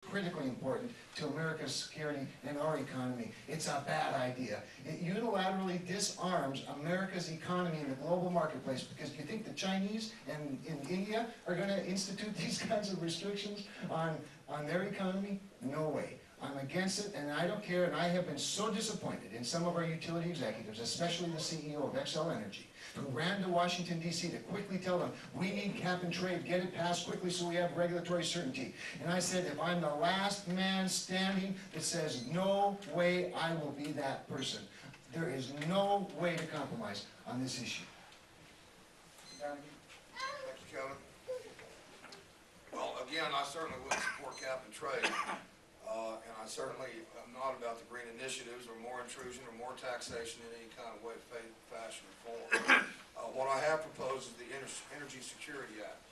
critically important to America's security and our economy. It's a bad idea. It unilaterally disarms America's economy in the global marketplace, because you think the Chinese and in India are going to institute these kinds of restrictions on their economy? No way. I'm against it, and I don't care, and I have been so disappointed in some of our utility executives, especially the CEO of Xcel Energy, who ran to Washington, D.C. to quickly tell them, we need cap and trade, get it passed quickly so we have regulatory certainty. And I said, if I'm the last man standing that says, no way, I will be that person. There is no way to compromise on this issue. Thank you, Kevin. Well, again, I certainly wouldn't support cap and trade. And I certainly am not about the green initiatives or more intrusion or more taxation in any kind of way, fashion, or form. What I have proposed is the Energy Security Act.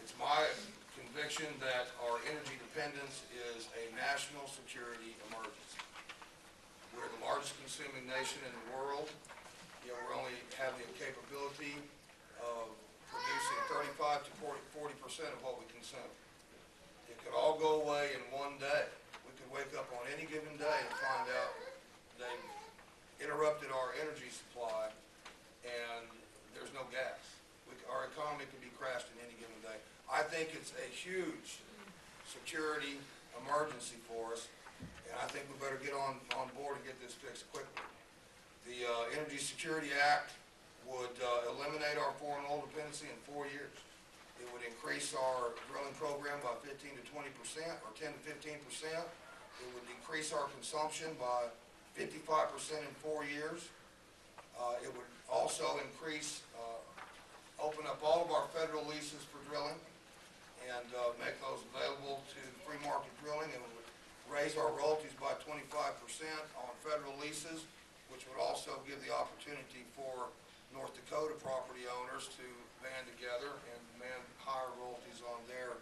It's my conviction that our energy dependence is a national security emergency. We're the largest consuming nation in the world. You know, we only have the capability of producing 35 to 40% of what we consume. It could all go away in one day. We could wake up on any given day and find out they've interrupted our energy supply and there's no gas. Our economy could be crashed in any given day. I think it's a huge security emergency for us, and I think we better get on board and get this fixed quickly. The Energy Security Act would eliminate our foreign oil dependency in 4 years. It would increase our drilling program by 15 to 20%, or 10 to 15%. It would decrease our consumption by 55% in 4 years. It would also open up all of our federal leases for drilling and make those available to free market drilling. It would raise our royalties by 25% on federal leases, which would also give the opportunity for North Dakota property owners to band together and demand higher royalties on their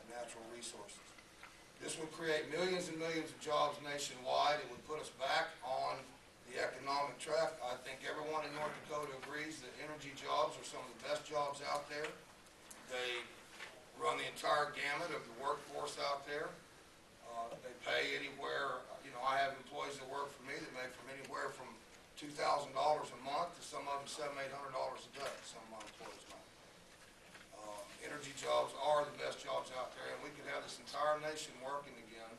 natural resources. This would create millions and millions of jobs nationwide. It would put us back on the economic track. I think everyone in North Dakota agrees that energy jobs are some of the best jobs out there. They run the entire gamut of the workforce out there. They pay anywhere, you know, I have employees that work for me that make from anywhere from $2,000 a month to some of them $700, $800 a day, some of my employees make. Energy jobs are the best jobs out there, and we could have this entire nation working again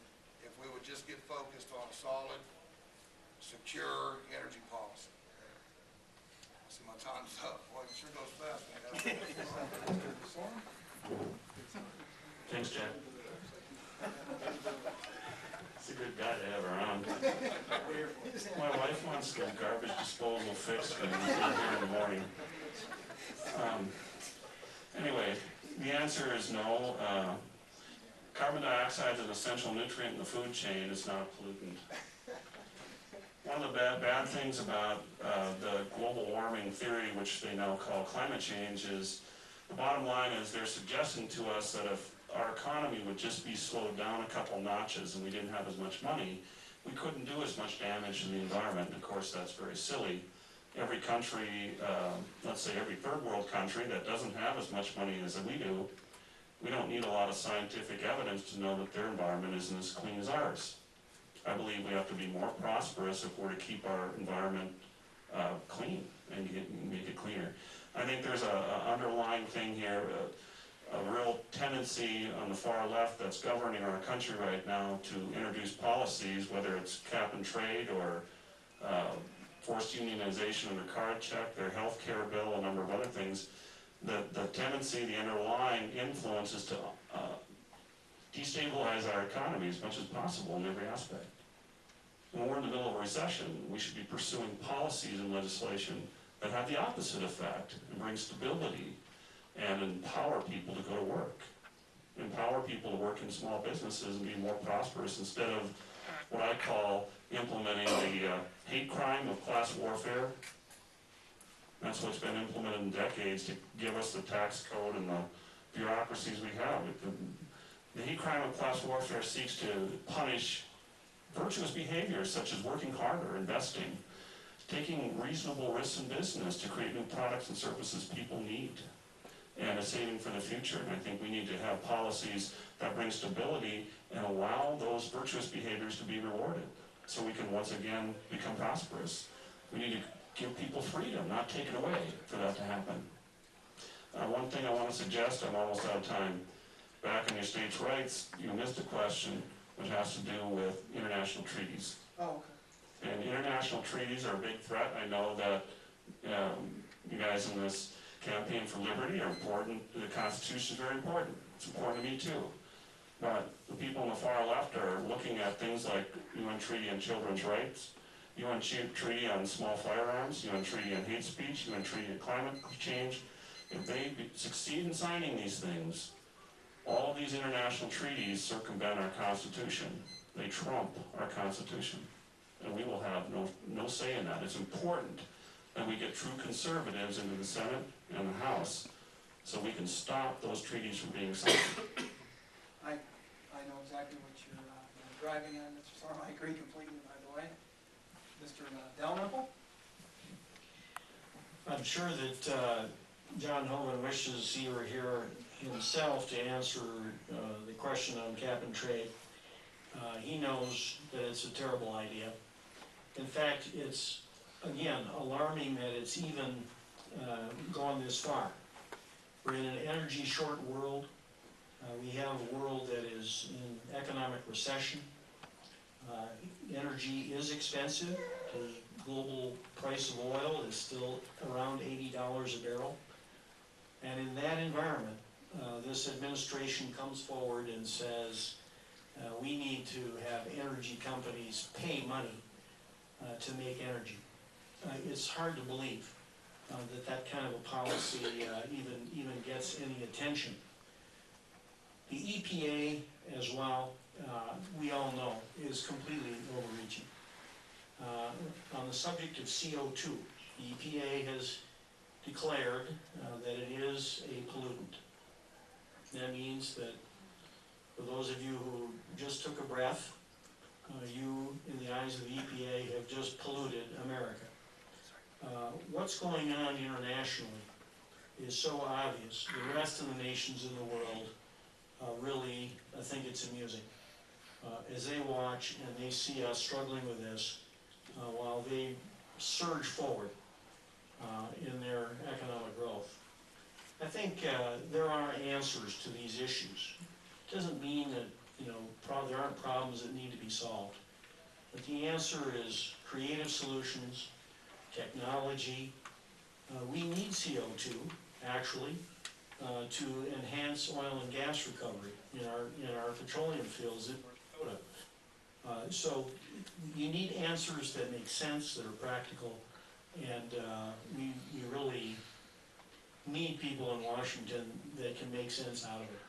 if we would just get focused on a solid, secure energy policy. I see my time's up. Boy, it sure goes fast when you have Thanks, Jack. It's a good guy to have around. My wife wants the garbage disposal fixed when we're here in the morning. Anyway, the answer is no. Carbon dioxide is an essential nutrient in the food chain. It's not a pollutant. One of the bad things about the global warming theory, which they now call climate change, is the bottom line is they're suggesting to us that if our economy would just be slowed down a couple notches and we didn't have as much money, we couldn't do as much damage to the environment. And of course, that's very silly. Every country, let's say every third world country that doesn't have as much money as we do, we don't need a lot of scientific evidence to know that their environment isn't as clean as ours. I believe we have to be more prosperous if we're to keep our environment clean and make it cleaner. I think there's an underlying thing here, a real tendency on the far left that's governing our country right now to introduce policies, whether it's cap and trade or forced unionization under card check, their health care bill, a number of other things. The tendency, the underlying influence is to destabilize our economy as much as possible in every aspect. When we're in the middle of a recession, we should be pursuing policies and legislation that have the opposite effect and bring stability and empower people to go to work. Empower people to work in small businesses and be more prosperous instead of what I call implementing the hate crime of class warfare. That's what's been implemented in decades to give us the tax code and the bureaucracies we have. The hate crime of class warfare seeks to punish virtuous behaviors such as working harder, investing, taking reasonable risks in business to create new products and services people need. and a saving for the future. And I think we need to have policies that bring stability and allow those virtuous behaviors to be rewarded, so we can once again become prosperous. We need to give people freedom, not take it away, for that to happen. One thing I want to suggest, I'm almost out of time. Back on your states' rights, you missed a question which has to do with international treaties. Oh, okay. And international treaties are a big threat. I know that you guys in this campaign for liberty are important. The Constitution is very important. It's important to me too. But the people on the far left are looking at things like UN Treaty on Children's Rights, UN Treaty on Small Firearms, UN Treaty on Hate Speech, UN Treaty on Climate Change. If they succeed in signing these things, all of these international treaties circumvent our Constitution. They trump our Constitution. And we will have no say in that. It's important that we get true conservatives into the Senate and the House so we can stop those treaties from being signed. I know exactly what you're driving at, Mr. Sorm. I agree completely, by the way. Mr. Dalrymple? I'm sure that John Hogan wishes he were here himself to answer the question on cap and trade. He knows that it's a terrible idea. In fact, it's, again, alarming that it's even gone this far. We're in an energy short world. We have a world that is in economic recession. Energy is expensive. The global price of oil is still around $80 a barrel. And in that environment, this administration comes forward and says, we need to have energy companies pay money to make energy. It's hard to believe that kind of a policy even gets any attention. The EPA as well, we all know, is completely overreaching. On the subject of CO2, the EPA has declared that it is a pollutant. That means that for those of you who just took a breath, you, in the eyes of the EPA, have just polluted America. What's going on internationally is so obvious. The rest of the nations in the world really, I think it's amusing. As they watch and they see us struggling with this, while they surge forward in their economic growth. I think there are answers to these issues. It doesn't mean that there aren't problems that need to be solved. But the answer is creative solutions, technology. We need CO2, actually, to enhance oil and gas recovery in our petroleum fields in North Dakota. So you need answers that make sense, that are practical, and you really need people in Washington that can make sense out of it.